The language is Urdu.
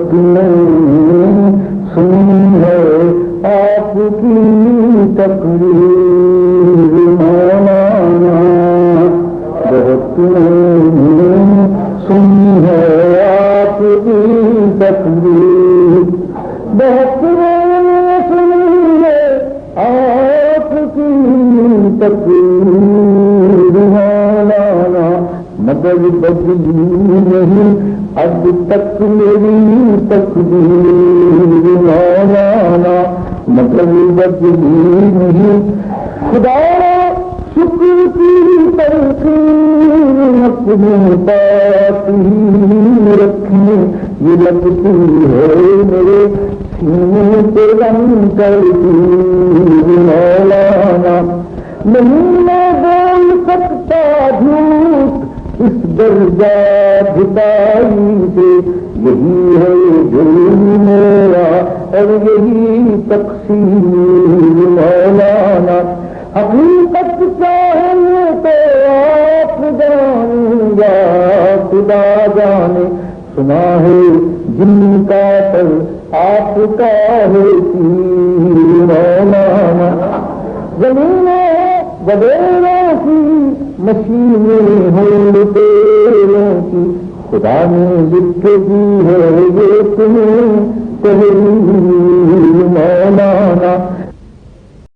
بہت میں سنی ہے آپ کی تقریر مولانا، بہت میں سنی ہے آپ کی تقریر، بہت میں سنی ہے آپ کی تقریر مولانا، مگر بدلی نہیں اب تک میری تقدیر مولانا، مگر بدلی نہیں خدا شکر کی تلقین اپنے پاس ہی رکھنے، یہ لگتی ہے میرے سینے پہ رنگ کرتی مولانا، نہیں میں بول سکتا جھوٹ اس درجہ جھٹائی سے، یہی ہے جرم میرا اور یہی تقصیر مولانا، حقیقت چاہیے تو آپ جانے یا خدا جانے، سنا ہے جن کا پر آپ کا ہے تیر مولانا، زمینیں وغیرہ کی مشینیں ہوں لٹیروں کی، خدا نے لکھ دی ہے یہ تمہیں تحریر مولانا،